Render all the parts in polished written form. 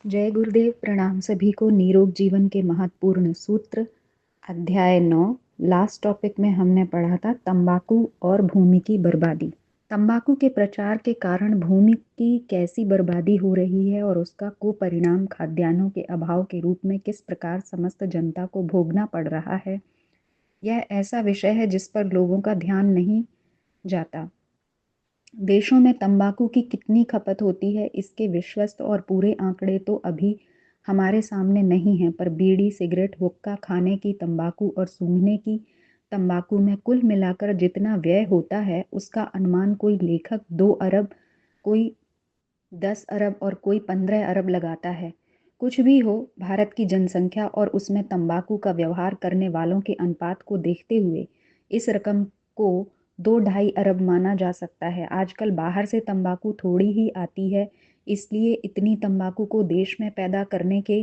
जय गुरुदेव। प्रणाम सभी को। निरोग जीवन के महत्वपूर्ण सूत्र अध्याय 9 लास्ट टॉपिक में हमने पढ़ा था तंबाकू और भूमि की बर्बादी। तंबाकू के प्रचार के कारण भूमि की कैसी बर्बादी हो रही है और उसका कुपरिणाम खाद्यान्नों के अभाव के रूप में किस प्रकार समस्त जनता को भोगना पड़ रहा है, यह ऐसा विषय है जिस पर लोगों का ध्यान नहीं जाता। देशों में तंबाकू की कितनी खपत होती है इसके विश्वस्त और पूरे आंकड़े तो अभी हमारे सामने नहीं हैं, पर बीड़ी, सिगरेट, हुक्का खाने की तंबाकू और सूंघने की तंबाकू में कुल मिलाकर जितना व्यय होता है उसका अनुमान कोई लेखक 2 अरब, कोई 10 अरब और कोई 15 अरब लगाता है। कुछ भी हो, भारत की जनसंख्या और उसमें तंबाकू का व्यवहार करने वालों के अनुपात को देखते हुए इस रकम को 2-2.5 अरब माना जा सकता है। आजकल बाहर से तंबाकू थोड़ी ही आती है, इसलिए इतनी तंबाकू को देश में पैदा करने के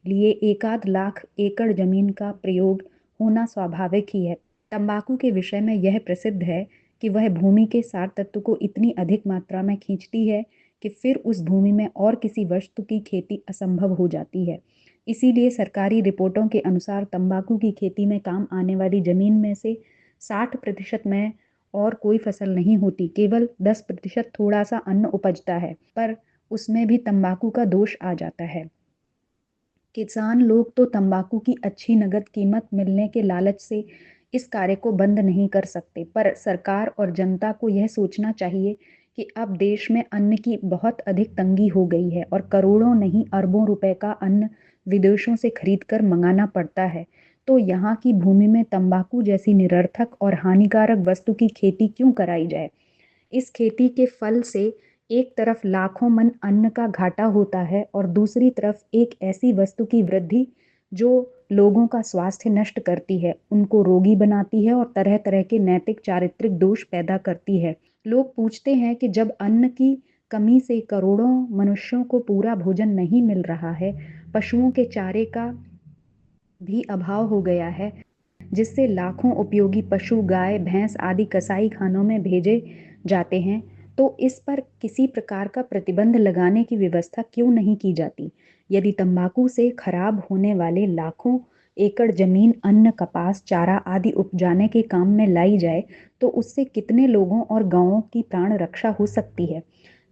लिए एकाध लाख एकड़ जमीन का प्रयोग होना स्वाभाविक ही है। तंबाकू के विषय में यह प्रसिद्ध है कि वह भूमि के सार तत्व को इतनी अधिक मात्रा में खींचती है कि फिर उस भूमि में और किसी वस्तु की खेती असंभव हो जाती है। इसीलिए सरकारी रिपोर्टों के अनुसार तंबाकू की खेती में काम आने वाली जमीन में से 60% में और कोई फसल नहीं होती, केवल 10% थोड़ा सा अन्न उपजता है, पर उसमें भी तंबाकू का दोष आ जाता है। किसान लोग तो तंबाकू की अच्छी नगद कीमत मिलने के लालच से इस कार्य को बंद नहीं कर सकते, पर सरकार और जनता को यह सोचना चाहिए कि अब देश में अन्न की बहुत अधिक तंगी हो गई है और करोड़ों नहीं अरबों रुपए का अन्न विदेशों से खरीद कर मंगाना पड़ता है। तो यहाँ की भूमि में तंबाकू जैसी निरर्थक और हानिकारक वस्तु की खेती क्यों कराई जाए। इस खेती के फल से एक तरफ लाखों मन अन्न का घाटा होता है और दूसरी तरफ एक ऐसी वस्तु की वृद्धि जो लोगों का स्वास्थ्य नष्ट करती है, उनको रोगी बनाती है और तरह तरह के नैतिक चारित्रिक दोष पैदा करती है। लोग पूछते हैं कि जब अन्न की कमी से करोड़ों मनुष्यों को पूरा भोजन नहीं मिल रहा है, पशुओं के चारे का भी अभाव हो गया है, जिससे लाखों उपयोगी पशु, गाय, भैंस आदि कसाई खानों में भेजे जाते हैं, तो इस पर किसी प्रकार का प्रतिबंध लगाने की व्यवस्था क्यों नहीं की जाती। यदि तंबाकू से खराब होने वाले लाखों एकड़ जमीन अन्न, कपास, चारा आदि उपजाने के काम में लाई जाए तो उससे कितने लोगों और गांवों की प्राण रक्षा हो सकती है।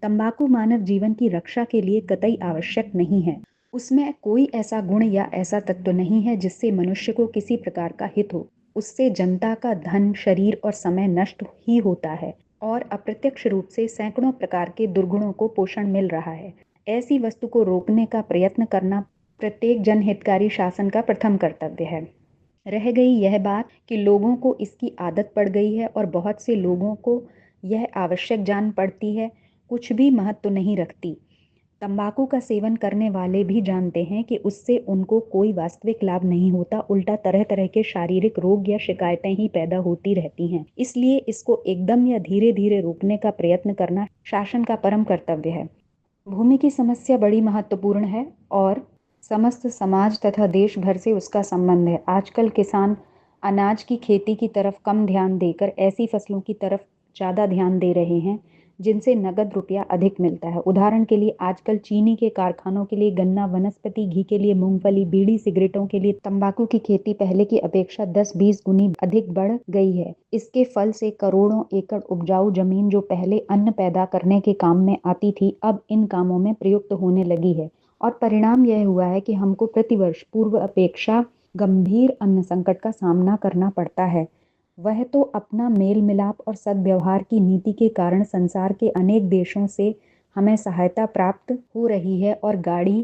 तंबाकू मानव जीवन की रक्षा के लिए कतई आवश्यक नहीं है। उसमें कोई ऐसा गुण या ऐसा तत्व नहीं है जिससे मनुष्य को किसी प्रकार का हित हो। उससे जनता का धन, शरीर और समय नष्ट ही होता है और अप्रत्यक्ष रूप से सैकड़ों प्रकार के दुर्गुणों को पोषण मिल रहा है। ऐसी वस्तु को रोकने का प्रयत्न करना प्रत्येक जनहितकारी शासन का प्रथम कर्तव्य है। रह गई यह बात कि लोगों को इसकी आदत पड़ गई है और बहुत से लोगों को यह आवश्यक जान पड़ती है, कुछ भी महत्व नहीं रखती। तंबाकू का सेवन करने वाले भी जानते हैं कि उससे उनको कोई वास्तविक लाभ नहीं होता, उल्टा तरह तरह के शारीरिक रोग या शिकायतें ही पैदा होती रहती हैं। इसलिए इसको एकदम या धीरे धीरे रोकने का प्रयत्न करना शासन का परम कर्तव्य है। भूमि की समस्या बड़ी महत्वपूर्ण है और समस्त समाज तथा देश भर से उसका संबंध है। आजकल किसान अनाज की खेती की तरफ कम ध्यान देकर ऐसी फसलों की तरफ ज़्यादा ध्यान दे रहे हैं जिनसे नगद रुपया अधिक मिलता है। उदाहरण के लिए आजकल चीनी के कारखानों के लिए गन्ना, वनस्पति घी के लिए मूंगफली, बीड़ी सिगरेटों के लिए तंबाकू की खेती पहले की अपेक्षा 10-20 गुनी अधिक बढ़ गई है। इसके फल से करोड़ों एकड़ उपजाऊ जमीन जो पहले अन्न पैदा करने के काम में आती थी, अब इन कामों में प्रयुक्त होने लगी है और परिणाम यह हुआ है कि हमको प्रतिवर्ष पूर्व अपेक्षा गंभीर अन्न संकट का सामना करना पड़ता है। वह तो अपना मेल मिलाप और सद्व्यवहार की नीति के कारण संसार के अनेक देशों से हमें सहायता प्राप्त हो रही है और गाड़ी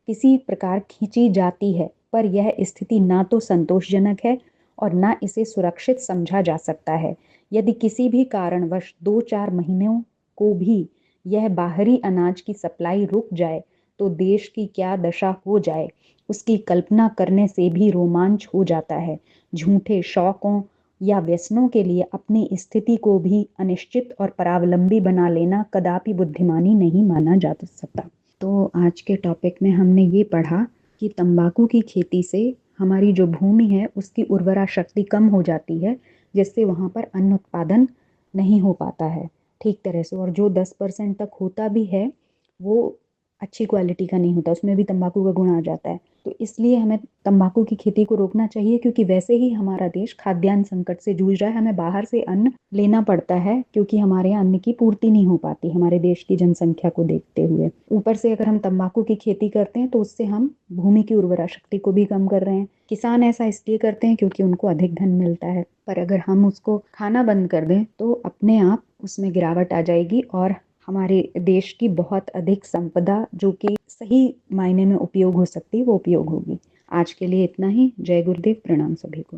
किसी प्रकार खींची जाती है, पर यह स्थिति ना तो संतोषजनक है और ना इसे सुरक्षित समझा जा सकता है। यदि किसी भी कारणवश 2-4 महीनों को भी यह बाहरी अनाज की सप्लाई रुक जाए तो देश की क्या दशा हो जाए, उसकी कल्पना करने से भी रोमांच हो जाता है। झूठे शौकों या व्यसनों के लिए अपनी स्थिति को भी अनिश्चित और परावलंबी बना लेना कदापि बुद्धिमानी नहीं माना जा सकता। तो आज के टॉपिक में हमने ये पढ़ा कि तंबाकू की खेती से हमारी जो भूमि है उसकी उर्वरा शक्ति कम हो जाती है, जिससे वहाँ पर अन्न उत्पादन नहीं हो पाता है ठीक तरह से, और जो 10% तक होता भी है वो अच्छी क्वालिटी का नहीं होता, उसमें भी तंबाकू का गुण आ जाता है। तो इसलिए हमें तंबाकू की खेती को रोकना चाहिए, क्योंकि वैसे ही हमारा देश खाद्यान्न संकट से जूझ रहा है। हमें बाहर से अन्न लेना पड़ता है क्योंकि हमारे यहाँ अन्न की पूर्ति नहीं हो पाती हमारे देश की जनसंख्या को देखते हुए। ऊपर से अगर हम तंबाकू की खेती करते हैं तो उससे हम भूमि की उर्वरा शक्ति को भी कम कर रहे हैं। किसान ऐसा इसलिए करते हैं क्योंकि उनको अधिक धन मिलता है, पर अगर हम उसको खाना बंद कर दें तो अपने आप उसमें गिरावट आ जाएगी और हमारे देश की बहुत अधिक संपदा, जो कि सही मायने में उपयोग हो सकती है, वो उपयोग होगी। आज के लिए इतना ही। जय गुरुदेव, प्रणाम सभी को।